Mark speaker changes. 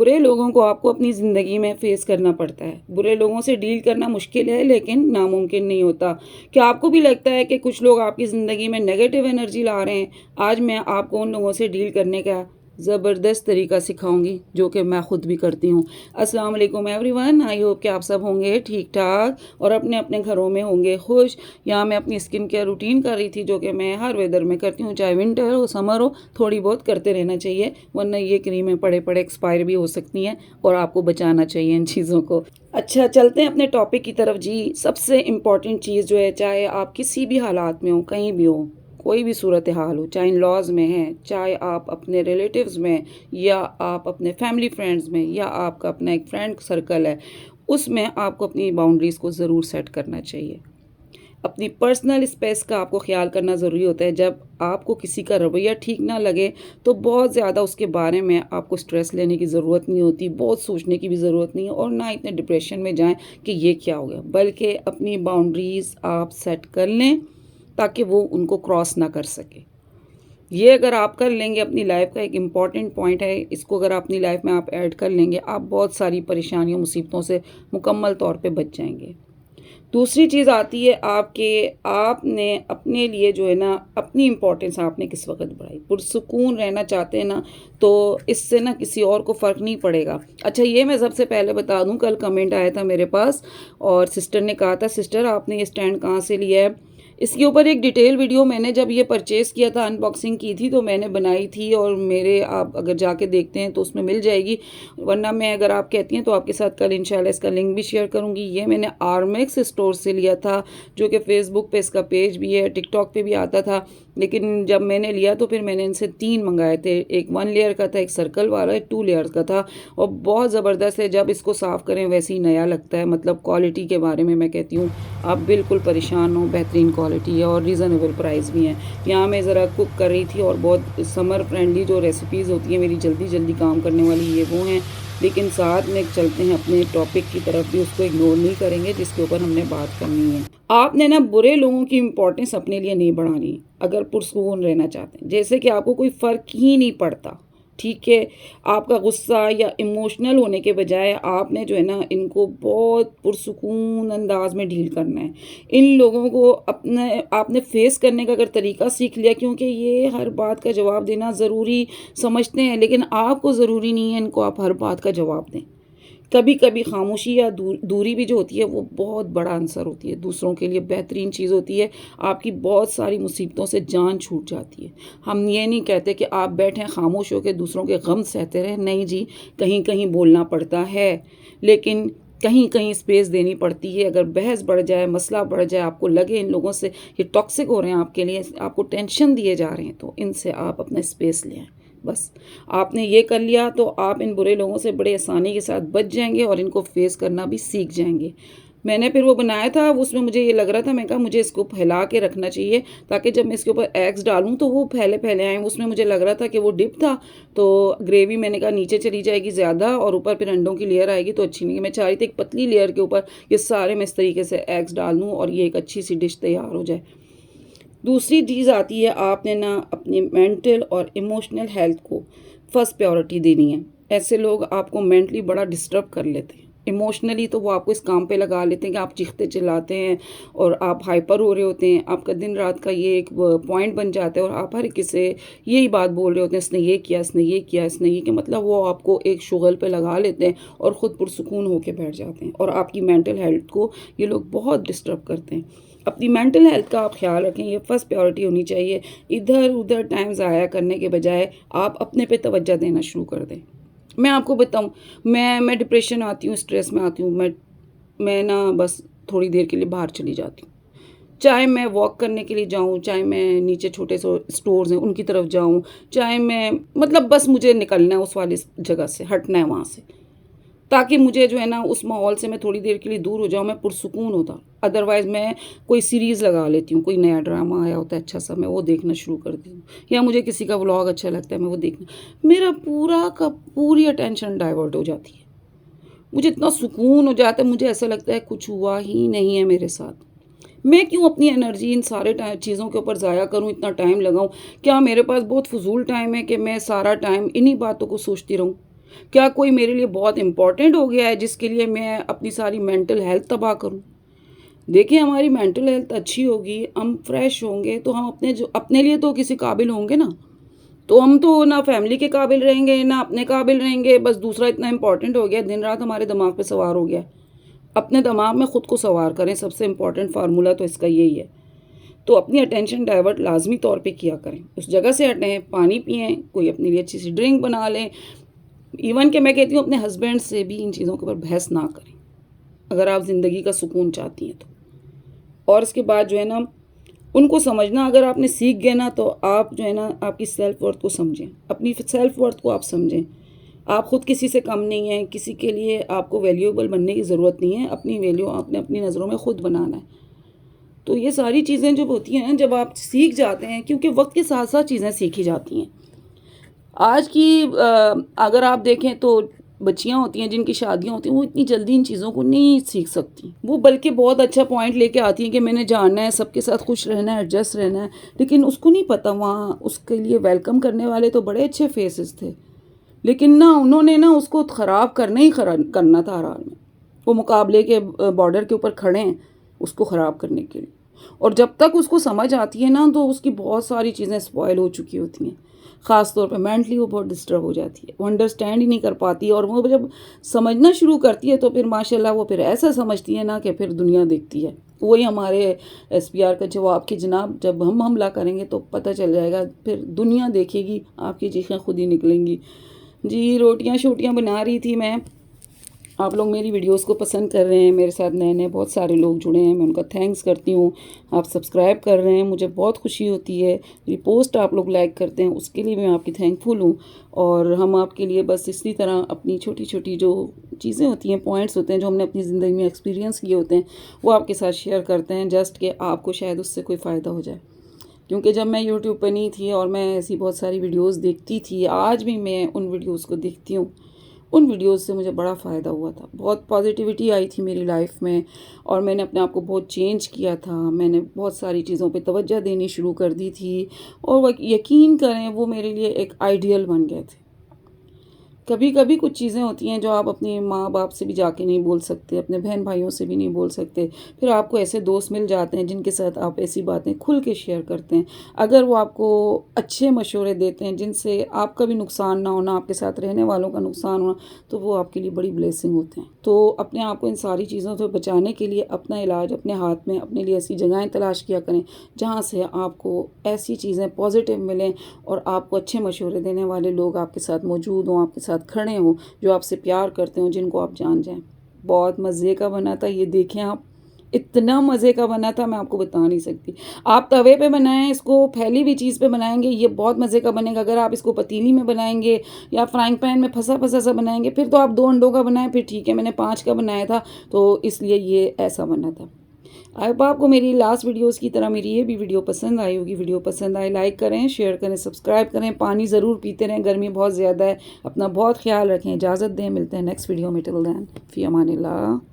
Speaker 1: बुरे लोगों को आपको अपनी ज़िंदगी में फ़ेस करना पड़ता है। बुरे लोगों से डील करना मुश्किल है लेकिन नामुमकिन नहीं होता। क्या आपको भी लगता है कि कुछ लोग आपकी ज़िंदगी में नेगेटिव एनर्जी ला रहे हैं? आज मैं आपको उन लोगों से डील करने का ज़बरदस्त तरीका सिखाऊंगी जो कि मैं खुद भी करती हूँ। अस्सलाम वालेकुम एवरीवन, आई होप कि आप सब होंगे ठीक-ठाक और अपने अपने घरों में होंगे खुश। यहाँ मैं अपनी स्किन केयर रूटीन कर रही थी जो कि मैं हर वेदर में करती हूँ, चाहे विंटर हो समर हो, थोड़ी बहुत करते रहना चाहिए वरना ये क्रीमें पड़े पड़े एक्सपायर भी हो सकती हैं और आपको बचाना चाहिए इन चीज़ों को। अच्छा, चलते हैं अपने टॉपिक की तरफ जी। सबसे इम्पॉर्टेंट चीज़ जो है, चाहे आप किसी भी हालात में हो, कहीं भी हो, कोई भी सूरत हाल हो, चाहे इन लॉज़ में हैं, चाहे आप अपने रिलेटिव्स में या आप अपने फैमिली फ्रेंड्स में या आपका अपना एक फ्रेंड सर्कल है, उसमें आपको अपनी बाउंड्रीज़ को ज़रूर सेट करना चाहिए। अपनी पर्सनल स्पेस का आपको ख्याल करना ज़रूरी होता है। जब आपको किसी का रवैया ठीक ना लगे तो बहुत ज़्यादा उसके बारे में आपको स्ट्रेस लेने की ज़रूरत नहीं होती, बहुत सोचने की भी ज़रूरत नहीं है और ना इतने डिप्रेशन में जाएं कि ये क्या हो गया, बल्कि अपनी बाउंड्रीज़ आप सेट कर लें ताकि वो उनको क्रॉस ना कर सके। ये अगर आप कर लेंगे, अपनी लाइफ का एक इम्पॉर्टेंट पॉइंट है, इसको अगर अपनी लाइफ में आप ऐड कर लेंगे, आप बहुत सारी परेशानियों मुसीबतों से मुकम्मल तौर पे बच जाएंगे। दूसरी चीज़ आती है आपके, आपने अपने लिए जो है ना अपनी इम्पोर्टेंस आपने किस वक़्त बढ़ाई। पुरसुकून रहना चाहते हैं ना तो इससे ना किसी और को फ़र्क नहीं पड़ेगा। अच्छा, ये मैं सबसे पहले बता दूँ, कल कमेंट आया था मेरे पास और सिस्टर ने कहा था, सिस्टर आपने ये स्टैंड कहाँ से लिया है? इसके ऊपर एक डिटेल वीडियो मैंने जब ये परचेज़ किया था, अनबॉक्सिंग की थी तो मैंने बनाई थी और मेरे, आप अगर जाके देखते हैं तो उसमें मिल जाएगी, वरना मैं, अगर आप कहती हैं तो आपके साथ कल इंशाल्लाह इसका लिंक भी शेयर करूँगी। ये मैंने आर्मेक्स स्टोर से लिया था जो कि फ़ेसबुक पे इसका पेज भी है, टिकटॉक पे भी आता था, लेकिन जब मैंने लिया तो फिर मैंने इनसे 3 मँगाए थे। एक 1 लेयर का था, एक सर्कल वाला, एक 2 लेयर्स का था और बहुत ज़बरदस्त है। जब इसको साफ़ करें वैसे ही नया लगता है। मतलब क्वालिटी के बारे में मैं कहती हूँ आप बिल्कुल परेशान हो, बेहतरीन क्वालिटी है और रीज़नेबल प्राइस भी हैं। यहाँ मैं ज़रा कुक कर रही थी और बहुत समर फ्रेंडली जो रेसिपीज़ होती हैं मेरी जल्दी जल्दी काम करने वाली, ये वो हैं, लेकिन साथ में चलते हैं अपने टॉपिक की तरफ भी, उसको इग्नोर नहीं करेंगे जिसके ऊपर हमने बात करनी है। आपने ना बुरे लोगों की इम्पोर्टेंस अपने लिए नहीं बढ़ानी अगर पुरसुकून रहना चाहते हैं। जैसे कि आपको कोई फ़र्क ही नहीं पड़ता, ठीक है, आपका गुस्सा या इमोशनल होने के बजाय आपने जो है ना इनको बहुत पुरसुकून अंदाज में डील करना है। इन लोगों को अपने आपने फेस करने का अगर तरीका सीख लिया, क्योंकि ये हर बात का जवाब देना ज़रूरी समझते हैं लेकिन आपको ज़रूरी नहीं है इनको आप हर बात का जवाब दें। कभी कभी खामोशी या दूरी भी जो होती है वो बहुत बड़ा आंसर होती है, दूसरों के लिए बेहतरीन चीज़ होती है। आपकी बहुत सारी मुसीबतों से जान छूट जाती है। हम ये नहीं कहते कि आप बैठें खामोश होकर दूसरों के गम सहते रहें, नहीं जी, कहीं कहीं बोलना पड़ता है, लेकिन कहीं कहीं स्पेस देनी पड़ती है। अगर बहस बढ़ जाए, मसला बढ़ जाए, आपको लगे इन लोगों से ये टॉक्सिक हो रहे हैं आपके लिए, आपको टेंशन दिए जा रहे हैं, तो इनसे आप अपना स्पेस लें। बस आपने ये कर लिया तो आप इन बुरे लोगों से बड़े आसानी के साथ बच जाएंगे और इनको फेस करना भी सीख जाएंगे। मैंने फिर वो बनाया था, उसमें मुझे ये लग रहा था, मैं कहा मुझे इसको फैला के रखना चाहिए ताकि जब मैं इसके ऊपर एग्स डालूं तो वो फैले फैले आएँ। उसमें मुझे लग रहा था कि वो डिप था तो ग्रेवी, मैंने कहा नीचे चली जाएगी ज़्यादा और ऊपर फिर अंडों की लेयर आएगी तो अच्छी नहीं है। मैं चाह रही थी एक पतली लेयर के ऊपर ये सारे मैं इस तरीके से एग्स डाल दूँ और ये एक अच्छी सी डिश तैयार हो जाए। दूसरी चीज़ आती है, आपने ना अपनी मेंटल और इमोशनल हेल्थ को फर्स्ट प्रायोरिटी देनी है। ऐसे लोग आपको मेंटली बड़ा डिस्टर्ब कर लेते हैं, इमोशनली तो वो आपको इस काम पे लगा लेते हैं कि आप चीखते चिल्लाते हैं और आप हाइपर हो रहे होते हैं। आपका दिन रात का ये एक पॉइंट बन जाता है और आप हर किसी से यही बात बोल रहे होते हैं, इसने ये किया, इसने ये किया, इसने ये किया। मतलब वो आपको एक शुगल पे लगा लेते हैं और ख़ुद पुरसुकून होकर बैठ जाते हैं और आपकी मेंटल हेल्थ को ये लोग बहुत डिस्टर्ब करते हैं। अपनी मेंटल हेल्थ का आप ख्याल रखें, ये फर्स्ट प्रायोरिटी होनी चाहिए। इधर उधर टाइम ज़ाया करने के बजाय आप अपने पे तवज्जो देना शुरू कर दें। मैं आपको बताऊं, मैं डिप्रेशन आती हूँ, स्ट्रेस में आती हूँ, मैं ना बस थोड़ी देर के लिए बाहर चली जाती हूँ। चाहे मैं वॉक करने के लिए जाऊँ, चाहे मैं नीचे छोटे स्टोर्स हैं उनकी तरफ जाऊँ, चाहे मैं, मतलब बस मुझे निकलना है उस वाली जगह से, हटना है वहाँ से, ताकि मुझे जो है ना उस माहौल से मैं थोड़ी देर के लिए दूर हो जाऊँ, मैं पुरसुकून होता। अदरवाइज़ मैं कोई सीरीज़ लगा लेती हूँ, कोई नया ड्रामा आया होता है अच्छा सा, मैं वो देखना शुरू कर देती हूँ, या मुझे किसी का व्लॉग अच्छा लगता है मैं वो देखना, मेरा पूरा का पूरी अटेंशन डाइवर्ट हो जाती है। मुझे इतना सुकून हो जाता है, मुझे ऐसा लगता है कुछ हुआ ही नहीं है मेरे साथ। मैं क्यों अपनी एनर्जी इन सारे चीज़ों के ऊपर ज़ाया करूँ, इतना टाइम लगाऊँ? क्या मेरे पास बहुत फ़ुज़ूल टाइम है कि मैं सारा टाइम इन्हीं बातों को सोचती रहूँ? क्या कोई मेरे लिए बहुत इम्पोर्टेंट हो गया है जिसके लिए मैं अपनी सारी मेंटल हेल्थ तबाह करूँ? देखिए, हमारी मेंटल हेल्थ अच्छी होगी, हम फ्रेश होंगे तो हम अपने लिए तो किसी काबिल होंगे ना। तो हम तो ना फैमिली के काबिल रहेंगे, ना अपने काबिल रहेंगे, बस दूसरा इतना इम्पोर्टेंट हो गया, दिन-रात हमारे दिमाग पे सवार हो गया। अपने दिमाग में खुद को सवार करें, सबसे इम्पोर्टेंट फ़ॉर्मूला तो इसका यही है। तो अपनी अटेंशन डाइवर्ट लाज़मी तौर पे किया करें। उस जगह से हटें, पानी पिएँ, कोई अपने लिए अच्छी-सी ड्रिंक बना लें। इवन कि मैं कहती हूँ अपने हस्बैंड से भी इन चीज़ों के ऊपर बहस ना करें, अगर आप ज़िंदगी का सुकून चाहती हैं तो। और इसके बाद जो है ना, उनको समझना अगर आपने सीख गए ना, तो आप जो है ना आपकी सेल्फ वर्थ को समझें, अपनी सेल्फ वर्थ को आप समझें। आप खुद किसी से कम नहीं हैं, किसी के लिए आपको वैल्यूएबल बनने की ज़रूरत नहीं है, अपनी वैल्यू आपने अपनी नज़रों में खुद बनाना है। तो ये सारी चीज़ें जब होती हैं, जब आप सीख जाते हैं, क्योंकि वक्त के साथ साथ चीज़ें सीखी जाती हैं। आज की अगर आप देखें तो बच्चियाँ होती हैं जिनकी शादियाँ होती हैं, वो इतनी जल्दी इन चीज़ों को नहीं सीख सकती। वो बल्कि बहुत अच्छा पॉइंट लेके आती हैं कि मैंने जानना है, सबके साथ खुश रहना है, एडजस्ट रहना है, लेकिन उसको नहीं पता वहाँ उसके लिए वेलकम करने वाले तो बड़े अच्छे फेसेस थे। लेकिन ना उन्होंने ना उसको ख़राब करना ही करना था हर हाल में। वो मुकाबले के बॉर्डर के ऊपर खड़े हैं उसको ख़राब करने के लिए। और जब तक उसको समझ आती है ना, तो उसकी बहुत सारी चीज़ें स्पॉइल हो चुकी होती हैं। ख़ास तौर पे मेंटली वो बहुत डिस्टर्ब हो जाती है, वो अंडरस्टैंड ही नहीं कर पाती, और वो जब समझना शुरू करती है तो फिर माशाल्लाह वो फिर ऐसा समझती है ना कि फिर दुनिया देखती है। वही हमारे एसपीआर का जवाब कि जनाब जब हम हमला करेंगे तो पता चल जाएगा, फिर दुनिया देखेगी, आपकी चीखें खुद ही निकलेंगी। जी, रोटियां शोटियां बना रही थी मैं। आप लोग मेरी वीडियोस को पसंद कर रहे हैं, मेरे साथ नए-नए बहुत सारे लोग जुड़े हैं, मैं उनका थैंक्स करती हूँ। आप सब्सक्राइब कर रहे हैं, मुझे बहुत खुशी होती है। मेरी पोस्ट आप लोग लाइक करते हैं, उसके लिए मैं आपकी थैंकफुल हूँ। और हम आपके लिए बस इसी तरह अपनी छोटी-छोटी जो चीज़ें होती हैं, पॉइंट्स होते हैं, जो हमने अपनी ज़िंदगी में एक्सपीरियंस किए होते हैं, वो आपके साथ शेयर करते हैं, जस्ट कि आपको शायद उससे कोई फ़ायदा हो जाए। क्योंकि जब मैं यूट्यूब पे नहीं थी और मैं ऐसी बहुत सारी वीडियोज़ देखती थी, आज भी मैं उन वीडियोज़ को देखती हूँ। उन वीडियोज़ से मुझे बड़ा फ़ायदा हुआ था, बहुत पॉजिटिविटी आई थी मेरी लाइफ में, और मैंने अपने आप को बहुत चेंज किया था। मैंने बहुत सारी चीज़ों पे तवज्जो देनी शुरू कर दी थी, और वो यकीन करें वो मेरे लिए एक आइडियल बन गए थे। कभी कभी कुछ चीज़ें होती हैं जो आप अपने माँ बाप से भी जाके नहीं बोल सकते, अपने बहन भाइयों से भी नहीं बोल सकते। फिर आपको ऐसे दोस्त मिल जाते हैं जिनके साथ आप ऐसी बातें खुल के शेयर करते हैं। अगर वो आपको अच्छे मशवरे देते हैं जिनसे आपका भी नुकसान ना होना, आपके साथ रहने वालों का नुकसान होना, तो वो आपके लिए बड़ी ब्लेसिंग होते हैं। तो अपने आप को इन सारी चीज़ों से बचाने के लिए अपना इलाज अपने हाथ में, अपने लिए ऐसी जगहें तलाश किया करें जहाँ से आपको ऐसी चीज़ें पॉजिटिव मिलें, और आपको अच्छे मशवरे देने वाले लोग आपके साथ मौजूद हों, आपके साथ खड़े हों, जो आपसे प्यार करते हों, जिनको आप जान जाएं। बहुत मज़े का बना था, ये देखें आप, इतना मज़े का बना था मैं आपको बता नहीं सकती। आप तवे पे बनाएं, इसको फैली हुई चीज़ पे बनाएंगे, ये बहुत मज़े का बनेगा। अगर आप इसको पतीली में बनाएंगे या फ्राइंग पैन में फंसा फंसा सा बनाएंगे, फिर तो आप 2 अंडों का बनाएं, फिर ठीक है, मैंने 5 का बनाया था तो इसलिए ये ऐसा बना था। अब आपको मेरी लास्ट वीडियोस की तरह मेरी ये भी वीडियो पसंद आई होगी। वीडियो पसंद आए लाइक करें, शेयर करें, सब्सक्राइब करें, पानी ज़रूर पीते रहें, गर्मी बहुत ज़्यादा है, अपना बहुत ख्याल रखें। इजाज़त दें, मिलते हैं नेक्स्ट वीडियो में। टिल देन, फ़ी अमानिल्लाह।